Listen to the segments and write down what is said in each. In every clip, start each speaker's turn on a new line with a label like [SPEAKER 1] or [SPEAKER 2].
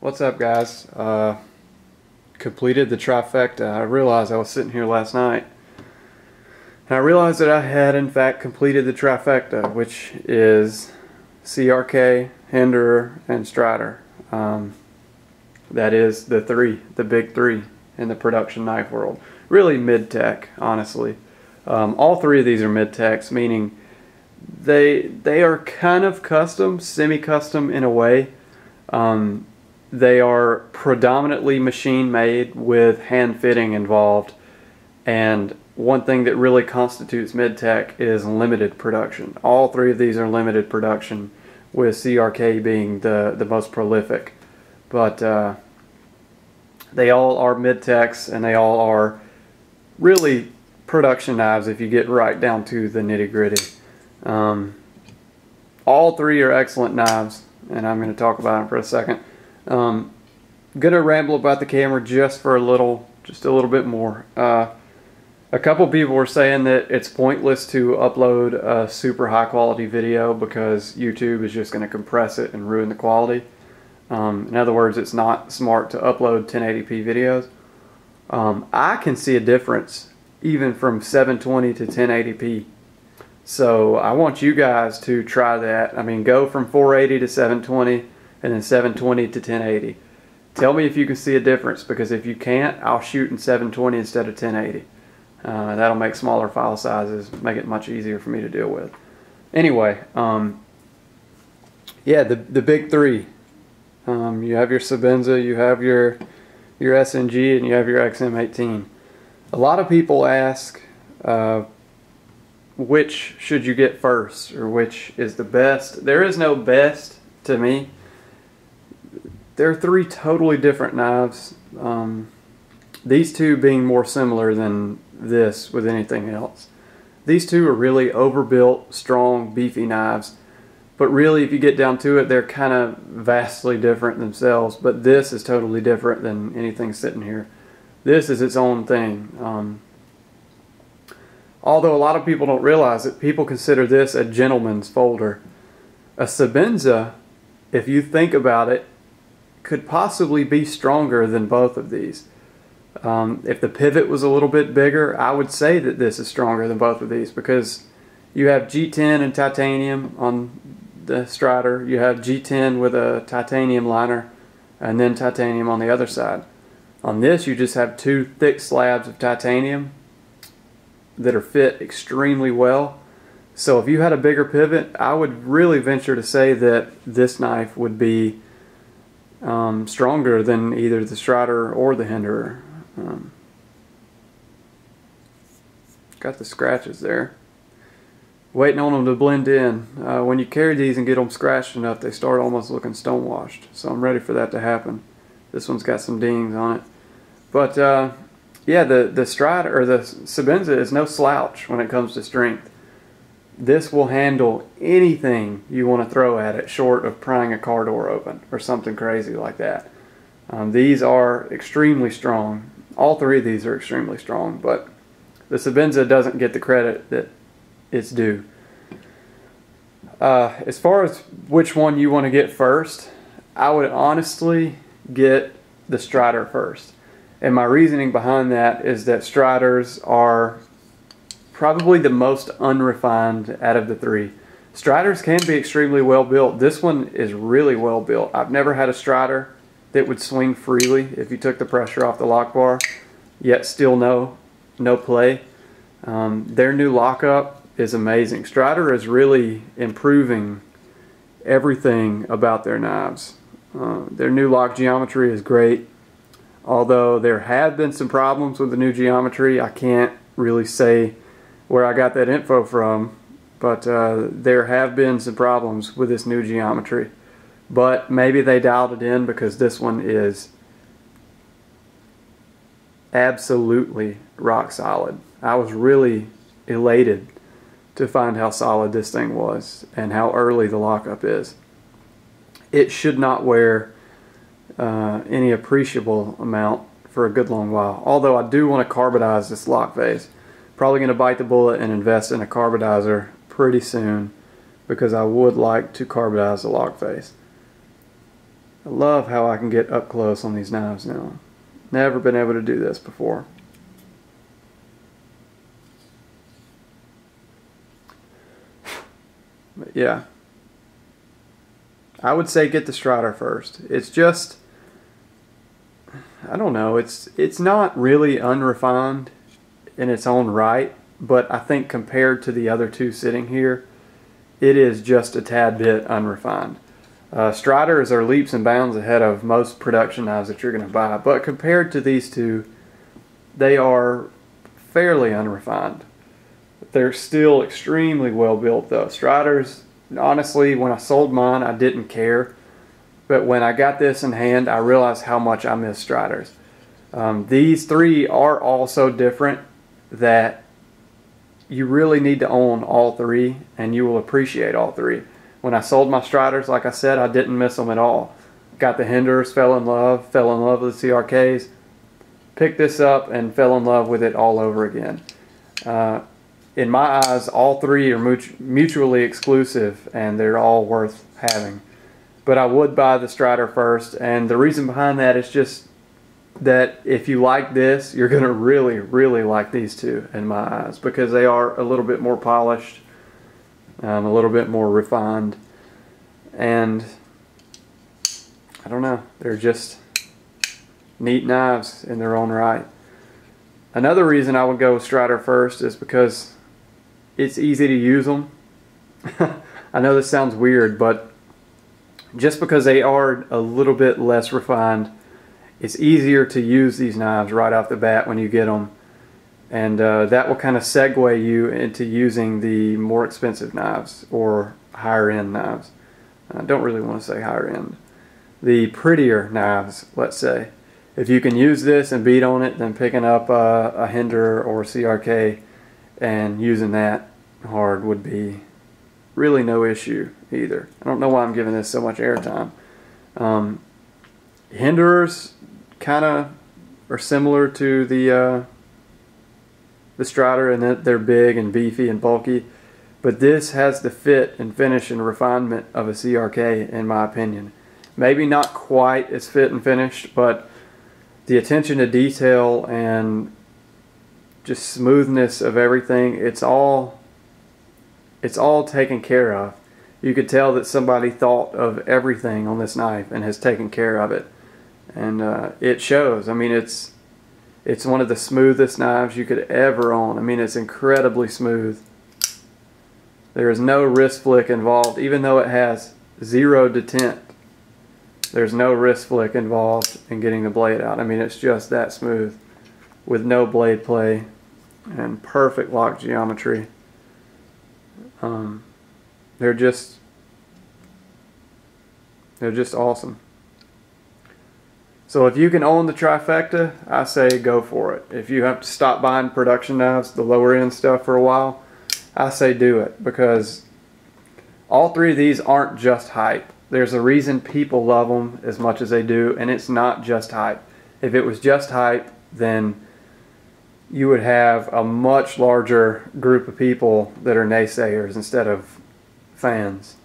[SPEAKER 1] What's up, guys? Completed the trifecta. I realized I was sitting here last night and I realized that I had in fact completed the trifecta, which is CRK, Hinderer, and Strider. That is the big three in the production knife world. Really mid-tech, honestly. All three of these are mid-techs, meaning they are kind of custom, semi-custom in a way. They are predominantly machine made with hand fitting involved, and one thing that really constitutes mid-tech is limited production. All three of these are limited production, with CRK being the most prolific. But they all are mid-techs, and they all are really production knives if you get right down to the nitty-gritty. All three are excellent knives, and I'm going to talk about them for a second. Gonna ramble about the camera just a little bit more. A couple people were saying that it's pointless to upload a super high quality video because YouTube is just going to compress it and ruin the quality. In other words, it's not smart to upload 1080p videos. I can see a difference even from 720 to 1080p. So I want you guys to try that. I mean, go from 480 to 720 and then 720 to 1080. Tell me if you can see a difference, because if you can't, I'll shoot in 720 instead of 1080. That'll make smaller file sizes, make it much easier for me to deal with. Anyway, yeah, the big three. You have your Sebenza, you have your SNG, and you have your XM18. A lot of people ask which should you get first, or which is the best. There is no best to me. They're three totally different knives. These two being more similar than this with anything else. These two are really overbuilt, strong, beefy knives. But really, if you get down to it, they're kind of vastly different themselves. But this is totally different than anything sitting here. This is its own thing. Although a lot of people don't realize it, people consider this a gentleman's folder. A Sebenza, if you think about it, could possibly be stronger than both of these. If the pivot was a little bit bigger, I would say that this is stronger than both of these, because you have G10 and titanium on the Strider, you have G10 with a titanium liner, and then titanium on the other side. On this, you just have two thick slabs of titanium that are fit extremely well. So if you had a bigger pivot, I would really venture to say that this knife would be stronger than either the Strider or the Hinderer. Got the scratches there. Waiting on them to blend in. When you carry these and get them scratched enough, they start almost looking stonewashed. So I'm ready for that to happen. This one's got some dings on it. But yeah, the Strider, or the Sebenza, is no slouch when it comes to strength. This will handle anything you want to throw at it, short of prying a car door open or something crazy like that. These are extremely strong. All three of these are extremely strong, but the Sebenza doesn't get the credit that it's due. As far as which one you want to get first, I would honestly get the Strider first. And my reasoning behind that is that Striders are probably the most unrefined out of the three. Striders can be extremely well built. This one is really well built. I've never had a Strider that would swing freely if you took the pressure off the lock bar, yet still no play. Their new lockup is amazing. Strider is really improving everything about their knives. Their new lock geometry is great. Although there have been some problems with the new geometry, I can't really say where I got that info from, but there have been some problems with this new geometry. But maybe they dialed it in, because this one is absolutely rock solid. I was really elated to find how solid this thing was and how early the lockup is. It should not wear any appreciable amount for a good long while. Although I do want to carbonize this lock face. Probably going to bite the bullet and invest in a carbonizer pretty soon, because I would like to carbonize the lock face. I love how I can get up close on these knives now. Never been able to do this before. But yeah, I would say get the Strider first. It's just, I don't know, it's not really unrefined in its own right, but I think compared to the other two sitting here, it is just a tad bit unrefined. Striders are leaps and bounds ahead of most production knives that you're going to buy, but compared to these two, they are fairly unrefined. They're still extremely well built though. Striders, honestly, when I sold mine, I didn't care. But when I got this in hand, I realized how much I miss Striders. These three are all so different that you really need to own all three, and you will appreciate all three. When I sold my Striders, like I said, I didn't miss them at all. Got the Hinderers, fell in love with the CRKs. Picked this up and fell in love with it all over again. In my eyes, all three are mutually exclusive, and they're all worth having. But I would buy the Strider first, and the reason behind that is just that if you like this, you're going to really, really like these two in my eyes, because they are a little bit more polished, a little bit more refined, and I don't know, they're just neat knives in their own right. Another reason I would go with Strider first is because it's easy to use them. I know this sounds weird, but just because they are a little bit less refined, it's easier to use these knives right off the bat when you get them. And that will kind of segue you into using the more expensive knives or higher end knives. I don't really want to say higher end. The prettier knives, let's say. If you can use this and beat on it, then picking up a Hinderer or CRK and using that hard would be really no issue either. I don't know why I'm giving this so much airtime. Hinderers kind of are similar to the Strider in that they're big and beefy and bulky, but this has the fit and finish and refinement of a CRK in my opinion. Maybe not quite as fit and finished, but the attention to detail and just smoothness of everything, it's all taken care of. You could tell that somebody thought of everything on this knife and has taken care of it, and it shows. I mean, it's one of the smoothest knives you could ever own. I mean, it's incredibly smooth. There is no wrist flick involved, even though it has 0 detent. There's no wrist flick involved in getting the blade out. I mean, it's just that smooth with no blade play and perfect lock geometry. They're just awesome. So if you can own the Trifecta, I say go for it. If you have to stop buying production knives, the lower end stuff for a while, I say do it, because all three of these aren't just hype. There's a reason people love them as much as they do, and it's not just hype. If it was just hype, then you would have a much larger group of people that are naysayers instead of fans.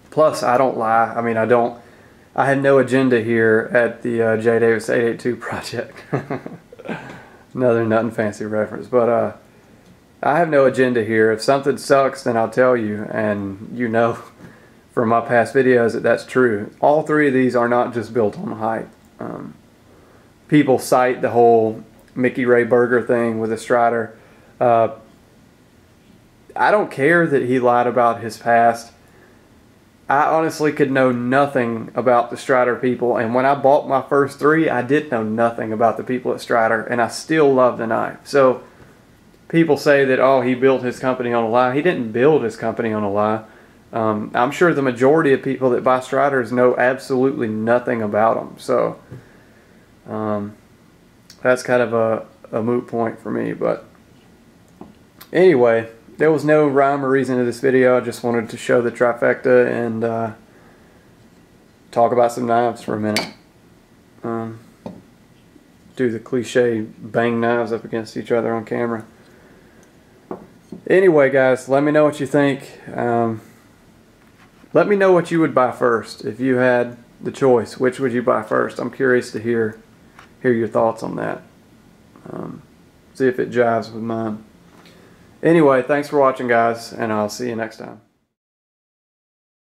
[SPEAKER 1] Plus, I don't lie. I mean, I had no agenda here at the J. Davis 882 project. Another nothing fancy reference, but I have no agenda here. If something sucks, then I'll tell you, and you know from my past videos that that's true. All three of these are not just built on hype. People cite the whole Mickey Ray Burger thing with the Strider. I don't care that he lied about his past. I honestly could know nothing about the Strider people, and when I bought my first three, I did know nothing about the people at Strider, and I still love the knife. So people say that, oh, he built his company on a lie. He didn't build his company on a lie. I'm sure the majority of people that buy Striders know absolutely nothing about them. So that's kind of a moot point for me. But anyway, there was no rhyme or reason to this video. I just wanted to show the Trifecta and talk about some knives for a minute. Do the cliche bang knives up against each other on camera. Anyway, guys, let me know what you think. Let me know what you would buy first if you had the choice. Which would you buy first? I'm curious to hear your thoughts on that. See if it jives with mine. Anyway, thanks for watching, guys, and I'll see you next time.